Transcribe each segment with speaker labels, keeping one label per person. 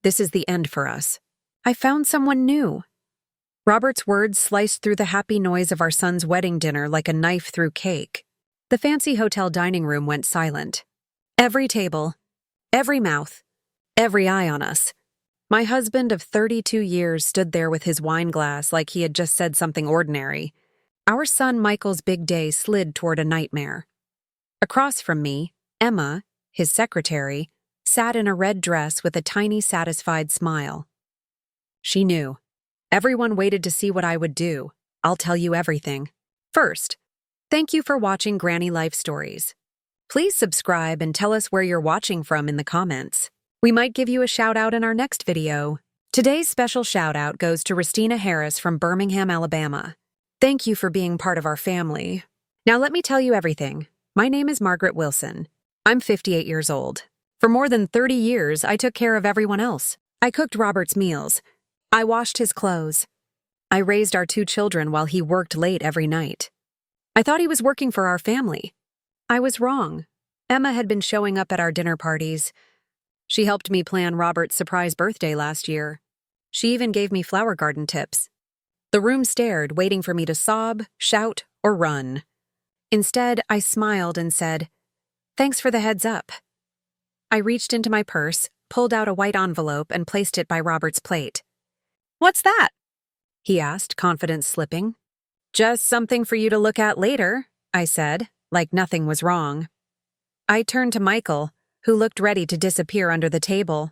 Speaker 1: This is the end for us. I found someone new. Robert's words sliced through the happy noise of our son's wedding dinner like a knife through cake. The fancy hotel dining room went silent. Every table, every mouth, every eye on us. My husband of 32 years stood there with his wine glass like he had just said something ordinary. Our son Michael's big day slid toward a nightmare. Across from me, Emma, his secretary, sat in a red dress with a tiny satisfied smile. She knew. Everyone waited to see what I would do. I'll tell you everything. First, thank you for watching Granny Life Stories. Please subscribe and tell us where you're watching from in the comments. We might give you a shout out in our next video. Today's special shout out goes to Ristina Harris from Birmingham, Alabama. Thank you for being part of our family. Now let me tell you everything. My name is Margaret Wilson. I'm 58 years old. For more than 30 years, I took care of everyone else. I cooked Robert's meals. I washed his clothes. I raised our 2 children while he worked late every night. I thought he was working for our family. I was wrong. Emma had been showing up at our dinner parties. She helped me plan Robert's surprise birthday last year. She even gave me flower garden tips. The room stared, waiting for me to sob, shout, or run. Instead, I smiled and said, "Thanks for the heads up." I reached into my purse, pulled out a white envelope, and placed it by Robert's plate. "What's that?" he asked, confidence slipping. "Just something for you to look at later," I said, like nothing was wrong. I turned to Michael, who looked ready to disappear under the table.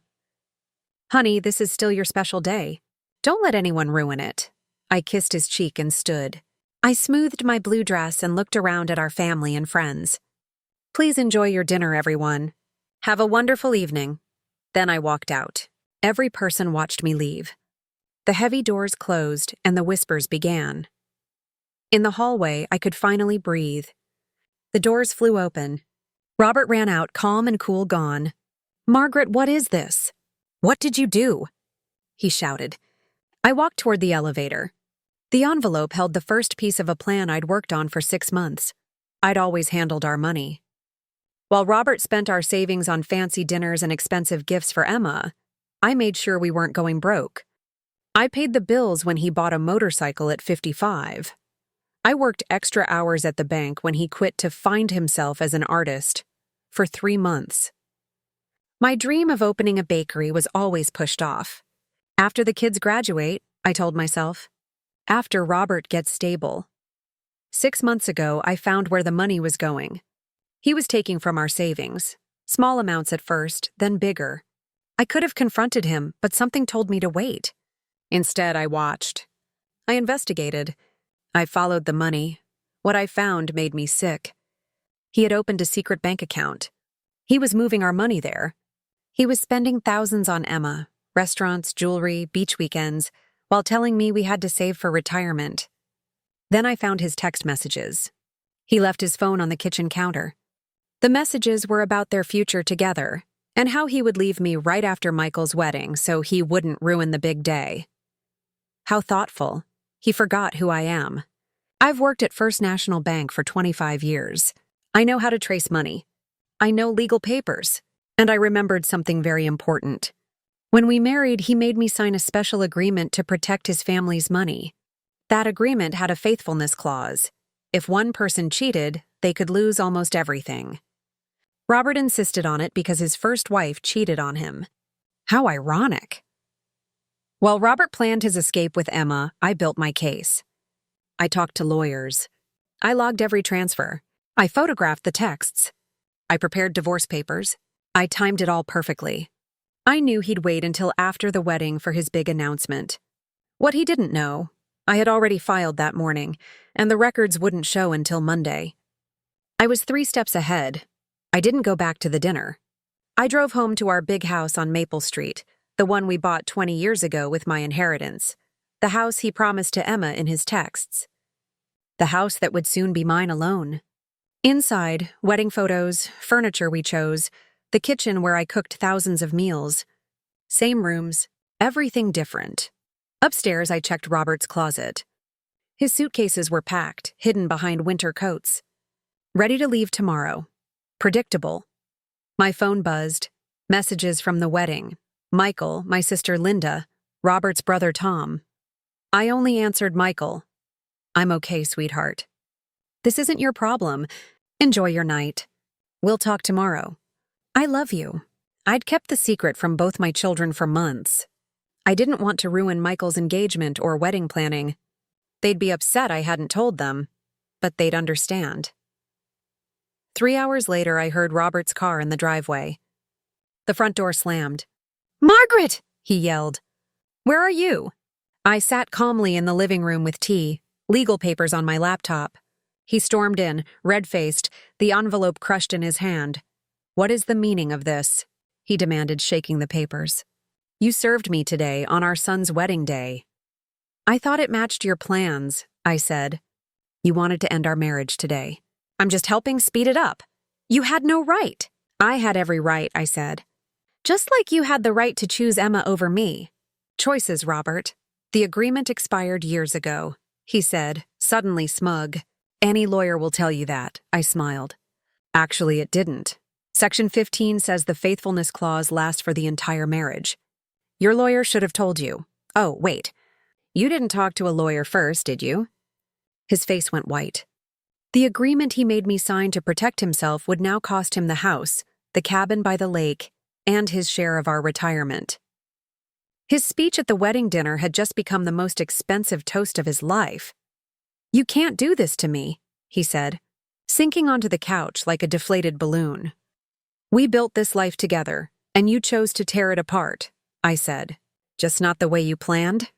Speaker 1: "Honey, this is still your special day. Don't let anyone ruin it." I kissed his cheek and stood. I smoothed my blue dress and looked around at our family and friends. "Please enjoy your dinner, everyone. Have a wonderful evening." Then I walked out. Every person watched me leave. The heavy doors closed and the whispers began. In the hallway, I could finally breathe. The doors flew open. Robert ran out, calm and cool gone. "Margaret, what is this? What did you do?" he shouted. I walked toward the elevator. The envelope held the first piece of a plan I'd worked on for 6 months. I'd always handled our money. While Robert spent our savings on fancy dinners and expensive gifts for Emma, I made sure we weren't going broke. I paid the bills when he bought a motorcycle at 55. I worked extra hours at the bank when he quit to find himself as an artist for 3 months. My dream of opening a bakery was always pushed off. After the kids graduate, I told myself. After Robert gets stable. 6 months ago, I found where the money was going. He was taking from our savings. Small amounts at first, then bigger. I could have confronted him, but something told me to wait. Instead, I watched. I investigated. I followed the money. What I found made me sick. He had opened a secret bank account. He was moving our money there. He was spending thousands on Emma, restaurants, jewelry, beach weekends, while telling me we had to save for retirement. Then I found his text messages. He left his phone on the kitchen counter. The messages were about their future together, and how he would leave me right after Michael's wedding so he wouldn't ruin the big day. How thoughtful. He forgot who I am. I've worked at First National Bank for 25 years. I know how to trace money. I know legal papers. And I remembered something very important. When we married, he made me sign a special agreement to protect his family's money. That agreement had a faithfulness clause. If one person cheated, they could lose almost everything. Robert insisted on it because his first wife cheated on him. How ironic. While Robert planned his escape with Emma, I built my case. I talked to lawyers. I logged every transfer. I photographed the texts. I prepared divorce papers. I timed it all perfectly. I knew he'd wait until after the wedding for his big announcement. What he didn't know, I had already filed that morning, and the records wouldn't show until Monday. I was 3 steps ahead. I didn't go back to the dinner. I drove home to our big house on Maple Street, the one we bought 20 years ago with my inheritance, the house he promised to Emma in his texts. The house that would soon be mine alone. Inside, wedding photos, furniture we chose, the kitchen where I cooked thousands of meals. Same rooms, everything different. Upstairs, I checked Robert's closet. His suitcases were packed, hidden behind winter coats. Ready to leave tomorrow. Predictable. My phone buzzed. Messages from the wedding. Michael, my sister Linda, Robert's brother Tom. I only answered Michael. I'm okay, sweetheart. This isn't your problem. Enjoy your night. We'll talk tomorrow. I love you. I'd kept the secret from both my children for months. I didn't want to ruin Michael's engagement or wedding planning. They'd be upset I hadn't told them, but they'd understand. 3 hours later, I heard Robert's car in the driveway. The front door slammed. "Margaret!" he yelled. "Where are you?" I sat calmly in the living room with tea, legal papers on my laptop. He stormed in, red-faced, the envelope crushed in his hand. "What is the meaning of this?" he demanded, shaking the papers. "You served me today, on our son's wedding day." "I thought it matched your plans," I said. "You wanted to end our marriage today. I'm just helping speed it up. You had no right." "I had every right," I said. "Just like you had the right to choose Emma over me." "Choices, Robert. The agreement expired years ago," he said, suddenly smug. "Any lawyer will tell you that," I smiled. "Actually, it didn't. Section 15 says the faithfulness clause lasts for the entire marriage. Your lawyer should have told you. Oh, wait. You didn't talk to a lawyer first, did you?" His face went white. The agreement he made me sign to protect himself would now cost him the house, the cabin by the lake, and his share of our retirement. His speech at the wedding dinner had just become the most expensive toast of his life. "You can't do this to me," he said, sinking onto the couch like a deflated balloon. "We built this life together, and you chose to tear it apart," I said. "Just not the way you planned?"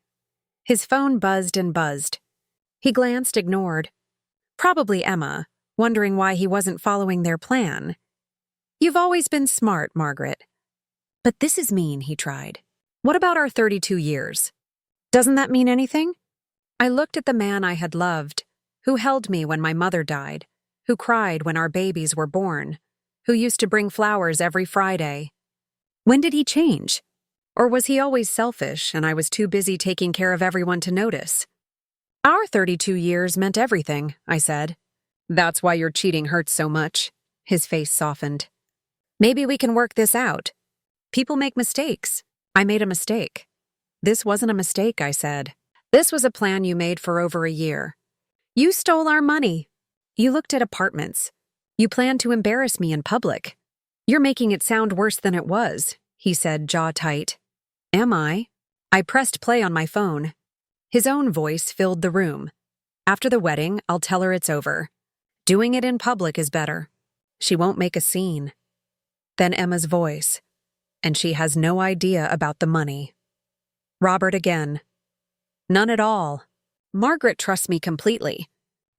Speaker 1: His phone buzzed and buzzed. He glanced, ignored. Probably Emma, wondering why he wasn't following their plan. "You've always been smart, Margaret." "But this is mean," he tried. "What about our 32 years? Doesn't that mean anything?" I looked at the man I had loved, who held me when my mother died, who cried when our babies were born, who used to bring flowers every Friday. When did he change? Or was he always selfish and I was too busy taking care of everyone to notice? "Our 32 years meant everything," I said. "That's why your cheating hurts so much." His face softened. "Maybe we can work this out. People make mistakes. I made a mistake." "This wasn't a mistake," I said. "This was a plan you made for over a year. You stole our money. You looked at apartments. You planned to embarrass me in public. You're making it sound worse than it was," he said, jaw tight. "Am I?" I pressed play on my phone. His own voice filled the room. "After the wedding, I'll tell her it's over. Doing it in public is better. She won't make a scene." Then Emma's voice. "And she has no idea about the money." Robert again. "None at all. Margaret trusts me completely.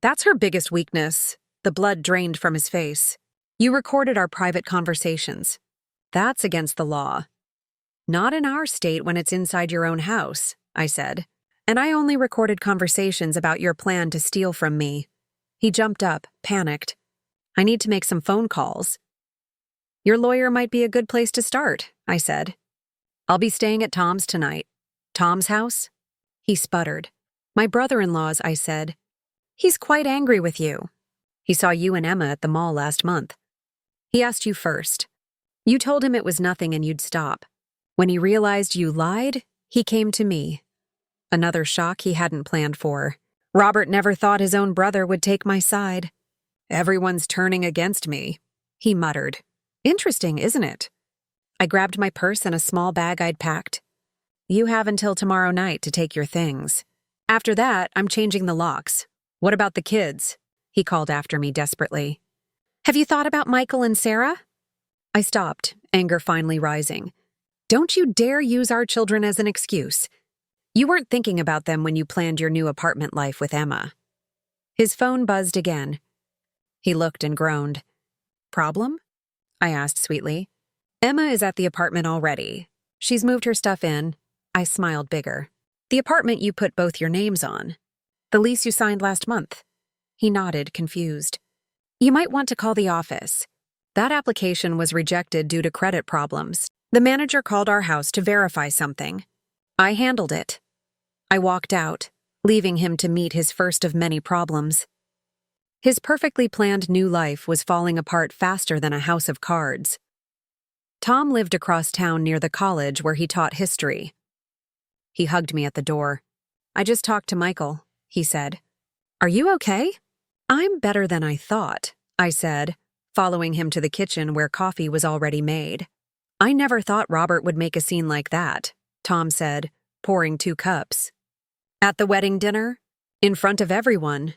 Speaker 1: That's her biggest weakness." The blood drained from his face. "You recorded our private conversations. That's against the law." "Not in our state when it's inside your own house," I said. "And I only recorded conversations about your plan to steal from me." He jumped up, panicked. "I need to make some phone calls." "Your lawyer might be a good place to start," I said. "I'll be staying at Tom's tonight." "Tom's house?" He sputtered. "My brother-in-law's," I said. "He's quite angry with you. He saw you and Emma at the mall last month. He asked you first. You told him it was nothing and you'd stop. When he realized you lied, he came to me." Another shock he hadn't planned for. Robert never thought his own brother would take my side. "Everyone's turning against me," he muttered. "Interesting, isn't it?" I grabbed my purse and a small bag I'd packed. "You have until tomorrow night to take your things. After that, I'm changing the locks. What about the kids?" he called after me desperately. "Have you thought about Michael and Sarah?" I stopped, anger finally rising. "Don't you dare use our children as an excuse. You weren't thinking about them when you planned your new apartment life with Emma." His phone buzzed again. He looked and groaned. "Problem?" I asked sweetly. "Emma is at the apartment already. She's moved her stuff in." I smiled bigger. "The apartment you put both your names on. The lease you signed last month." He nodded, confused. "You might want to call the office. That application was rejected due to credit problems. The manager called our house to verify something. I handled it." I walked out, leaving him to meet his first of many problems. His perfectly planned new life was falling apart faster than a house of cards. Tom lived across town near the college where he taught history. He hugged me at the door. "I just talked to Michael," he said. "Are you okay?" "I'm better than I thought," I said, following him to the kitchen where coffee was already made. "I never thought Robert would make a scene like that," Tom said, pouring 2 cups. "At the wedding dinner? In front of everyone."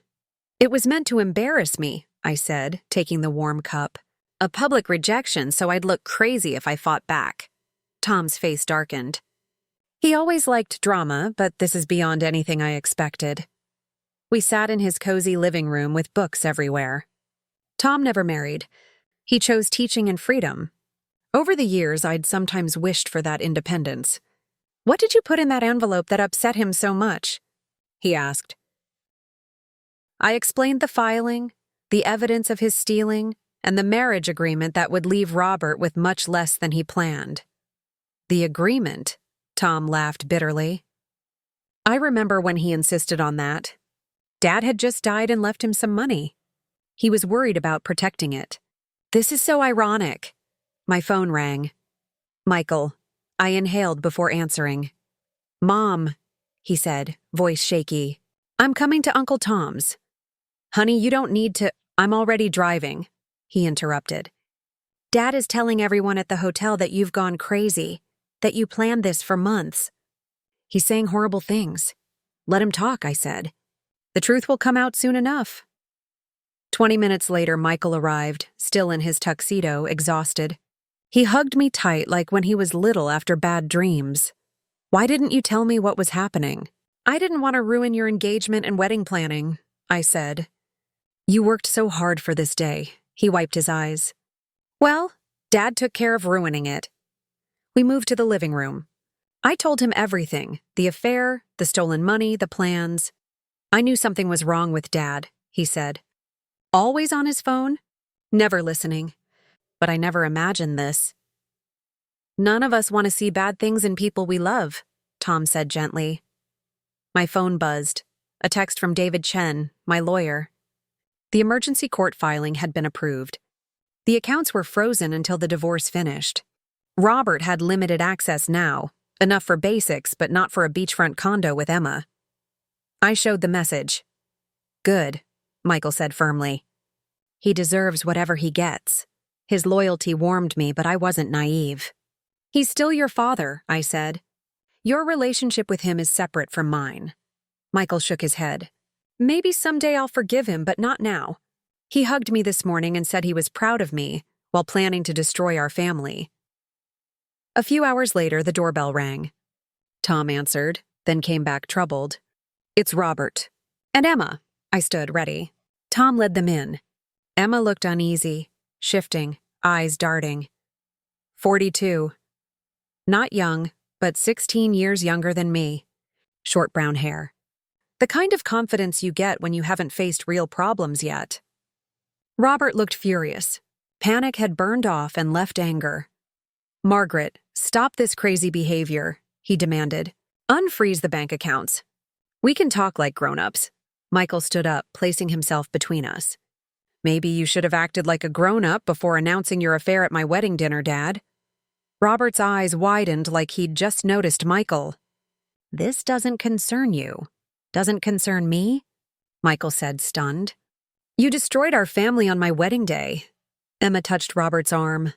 Speaker 1: "It was meant to embarrass me," I said, taking the warm cup. "A public rejection so I'd look crazy if I fought back." Tom's face darkened. He always liked drama, but this is beyond anything I expected. We sat in his cozy living room with books everywhere. Tom never married. He chose teaching and freedom. Over the years, I'd sometimes wished for that independence. "What did you put in that envelope that upset him so much?" he asked. I explained the filing, the evidence of his stealing, and the marriage agreement that would leave Robert with much less than he planned. "The agreement?" Tom laughed bitterly. "I remember when he insisted on that. Dad had just died and left him some money. He was worried about protecting it. This is so ironic." My phone rang. "Michael." I inhaled before answering. "Mom," he said, voice shaky. "I'm coming to Uncle Tom's." "Honey, you don't need to—" "I'm already driving," he interrupted. "Dad is telling everyone at the hotel that you've gone crazy, that you planned this for months." "He's saying horrible things." "Let him talk," I said. "The truth will come out soon enough." 20 minutes later, Michael arrived, still in his tuxedo, exhausted. He hugged me tight like when he was little after bad dreams. "Why didn't you tell me what was happening?" "I didn't want to ruin your engagement and wedding planning," I said. "You worked so hard for this day." He wiped his eyes. "Well, Dad took care of ruining it." We moved to the living room. I told him everything, the affair, the stolen money, the plans. "I knew something was wrong with Dad," he said. "Always on his phone? Never listening. But I never imagined this." "None of us want to see bad things in people we love," Tom said gently. My phone buzzed. A text from David Chen, my lawyer. The emergency court filing had been approved. The accounts were frozen until the divorce finished. Robert had limited access now, enough for basics but not for a beachfront condo with Emma. I showed the message. "Good," Michael said firmly. "He deserves whatever he gets." His loyalty warmed me, but I wasn't naive. "He's still your father," I said. "Your relationship with him is separate from mine." Michael shook his head. "Maybe someday I'll forgive him, but not now. He hugged me this morning and said he was proud of me while planning to destroy our family." A few hours later, the doorbell rang. Tom answered, then came back troubled. "It's Robert." "And Emma." I stood ready. Tom led them in. Emma looked uneasy, shifting, eyes darting. 42. Not young, but 16 years younger than me. Short brown hair. The kind of confidence you get when you haven't faced real problems yet. Robert looked furious. Panic had burned off and left anger. "Margaret, stop this crazy behavior," he demanded. "Unfreeze the bank accounts. We can talk like grown-ups." Michael stood up, placing himself between us. "Maybe you should have acted like a grown-up before announcing your affair at my wedding dinner, Dad." Robert's eyes widened like he'd just noticed Michael. "This doesn't concern you. Doesn't concern me?" Michael said, stunned. "You destroyed our family on my wedding day." Emma touched Robert's arm.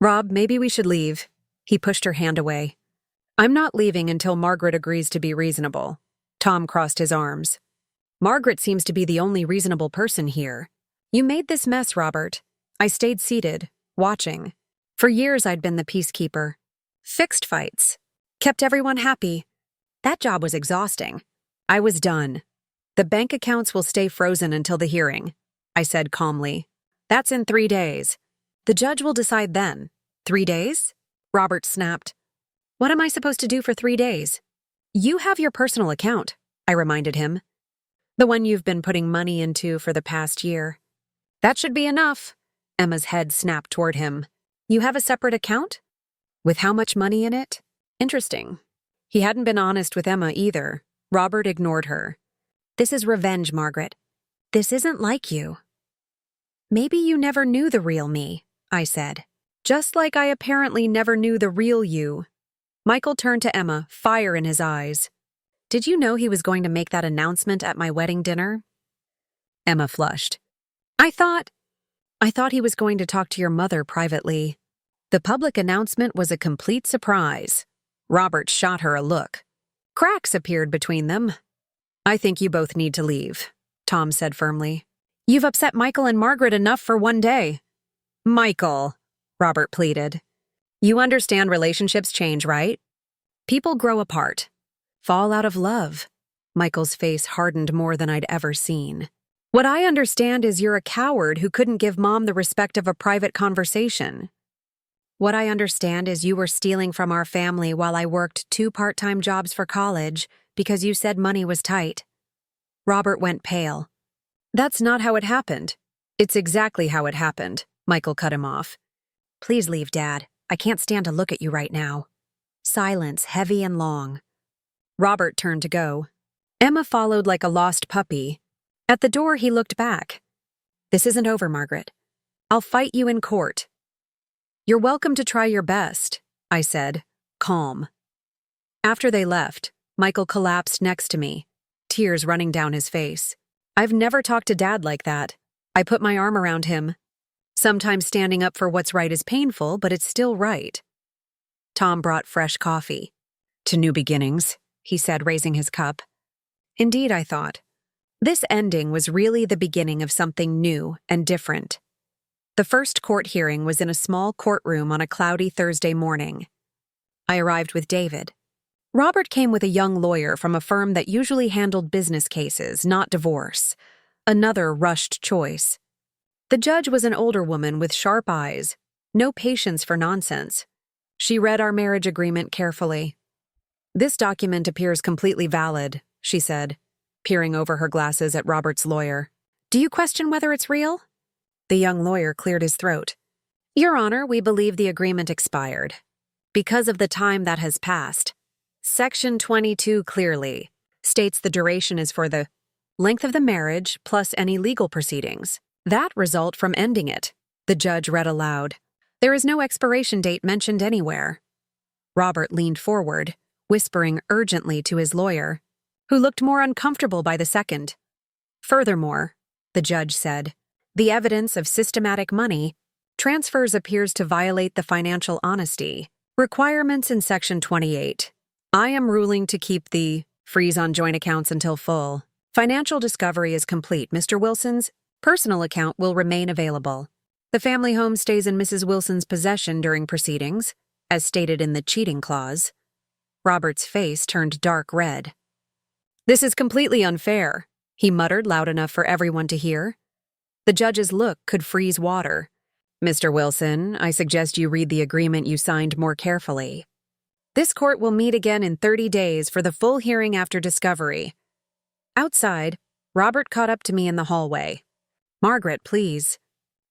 Speaker 1: "Rob, maybe we should leave." He pushed her hand away. "I'm not leaving until Margaret agrees to be reasonable." Tom crossed his arms. "Margaret seems to be the only reasonable person here. You made this mess, Robert." I stayed seated, watching. For years I'd been the peacekeeper. Fixed fights. Kept everyone happy. That job was exhausting. I was done. "The bank accounts will stay frozen until the hearing," I said calmly. "That's in 3 days. The judge will decide then." 3 days? Robert snapped. "What am I supposed to do for 3 days?" "You have your personal account," I reminded him. "The one you've been putting money into for the past year." "That should be enough." Emma's head snapped toward him. "You have a separate account? With how much money in it?" Interesting. He hadn't been honest with Emma either. Robert ignored her. "This is revenge, Margaret. This isn't like you." "Maybe you never knew the real me," I said. Just like I apparently never knew the real you. Michael turned to Emma, fire in his eyes. Did you know he was going to make that announcement at my wedding dinner? Emma flushed. I thought he was going to talk to your mother privately. The public announcement was a complete surprise. Robert shot her a look. Cracks appeared between them. I think you both need to leave, Tom said firmly. You've upset Michael and Margaret enough for one day. Michael, Robert pleaded. You understand relationships change, right? People grow apart. Fall out of love. Michael's face hardened more than I'd ever seen. What I understand is you're a coward who couldn't give Mom the respect of a private conversation. What I understand is you were stealing from our family while I worked 2 part-time jobs for college because you said money was tight. Robert went pale. That's not how it happened. It's exactly how it happened, Michael cut him off. Please leave, Dad. I can't stand to look at you right now. Silence, heavy and long. Robert turned to go. Emma followed like a lost puppy. At the door, he looked back. This isn't over, Margaret. I'll fight you in court. You're welcome to try your best, I said, calm. After they left, Michael collapsed next to me, tears running down his face. I've never talked to Dad like that. I put my arm around him. Sometimes standing up for what's right is painful, but it's still right. Tom brought fresh coffee. To new beginnings, he said, raising his cup. Indeed, I thought. This ending was really the beginning of something new and different. The first court hearing was in a small courtroom on a cloudy Thursday morning. I arrived with David. Robert came with a young lawyer from a firm that usually handled business cases, not divorce. Another rushed choice. The judge was an older woman with sharp eyes, no patience for nonsense. She read our marriage agreement carefully. This document appears completely valid, she said, peering over her glasses at Robert's lawyer. Do you question whether it's real? The young lawyer cleared his throat. Your Honor, we believe the agreement expired. Because of the time that has passed. Section 22 clearly states the duration is for the length of the marriage plus any legal proceedings that result from ending it, the judge read aloud. There is no expiration date mentioned anywhere. Robert leaned forward, whispering urgently to his lawyer, who looked more uncomfortable by the second. Furthermore, the judge said, the evidence of systematic money transfers appears to violate the financial honesty requirements in Section 28. I am ruling to keep the freeze on joint accounts until full financial discovery is complete. Mr. Wilson's personal account will remain available. The family home stays in Mrs. Wilson's possession during proceedings, as stated in the cheating clause. Robert's face turned dark red. This is completely unfair, he muttered loud enough for everyone to hear. The judge's look could freeze water. Mr. Wilson, I suggest you read the agreement you signed more carefully. This court will meet again in 30 days for the full hearing after discovery. Outside, Robert caught up to me in the hallway. Margaret, please.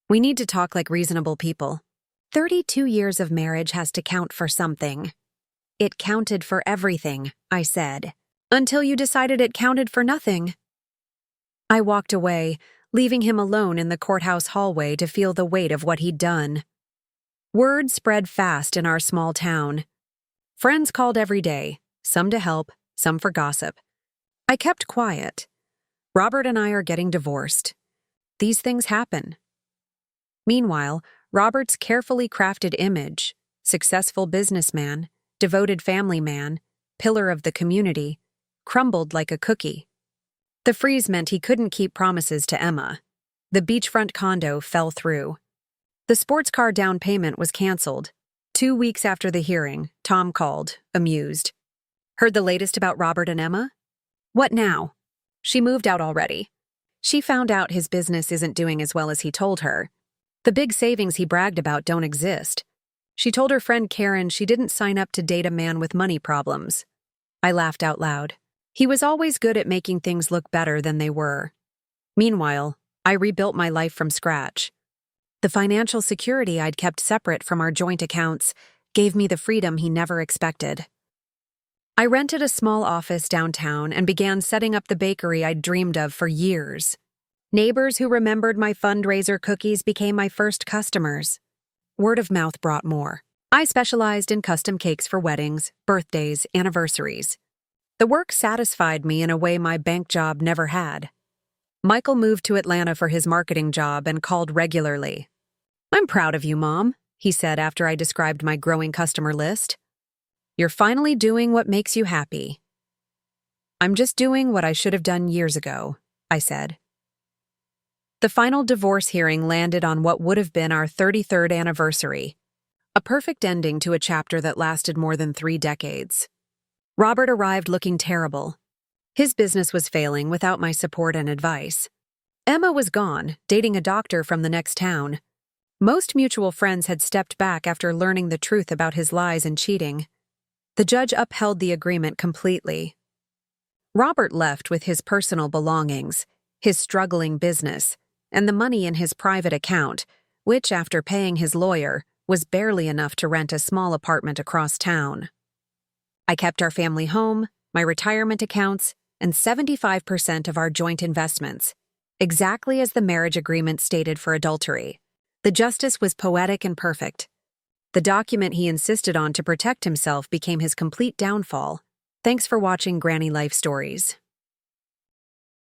Speaker 1: We need to talk like reasonable people. 32 years of marriage has to count for something. It counted for everything, I said, until you decided it counted for nothing. I walked away, leaving him alone in the courthouse hallway to feel the weight of what he'd done. Word spread fast in our small town. Friends called every day, some to help, some for gossip. I kept quiet. Robert and I are getting divorced. These things happen. Meanwhile, Robert's carefully crafted image, successful businessman, devoted family man, pillar of the community, crumbled like a cookie. The freeze meant he couldn't keep promises to Emma. The beachfront condo fell through. The sports car down payment was canceled. 2 weeks after the hearing, Tom called, amused. Heard the latest about Robert and Emma? What now? She moved out already. She found out his business isn't doing as well as he told her. The big savings he bragged about don't exist. She told her friend Karen she didn't sign up to date a man with money problems. I laughed out loud. He was always good at making things look better than they were. Meanwhile, I rebuilt my life from scratch. The financial security I'd kept separate from our joint accounts gave me the freedom he never expected. I rented a small office downtown and began setting up the bakery I'd dreamed of for years. Neighbors who remembered my fundraiser cookies became my first customers. Word of mouth brought more. I specialized in custom cakes for weddings, birthdays, anniversaries. The work satisfied me in a way my bank job never had. Michael moved to Atlanta for his marketing job and called regularly. "I'm proud of you, Mom," he said after I described my growing customer list. "You're finally doing what makes you happy." "I'm just doing what I should have done years ago," I said. The final divorce hearing landed on what would have been our 33rd anniversary, a perfect ending to a chapter that lasted more than 3 decades. Robert arrived looking terrible. His business was failing without my support and advice. Emma was gone, dating a doctor from the next town. Most mutual friends had stepped back after learning the truth about his lies and cheating. The judge upheld the agreement completely. Robert left with his personal belongings, his struggling business, and the money in his private account, which, after paying his lawyer, was barely enough to rent a small apartment across town. I kept our family home, my retirement accounts, and 75% of our joint investments, exactly as the marriage agreement stated for adultery. The justice was poetic and perfect. The document he insisted on to protect himself became his complete downfall. Thanks for watching Granny Life Stories.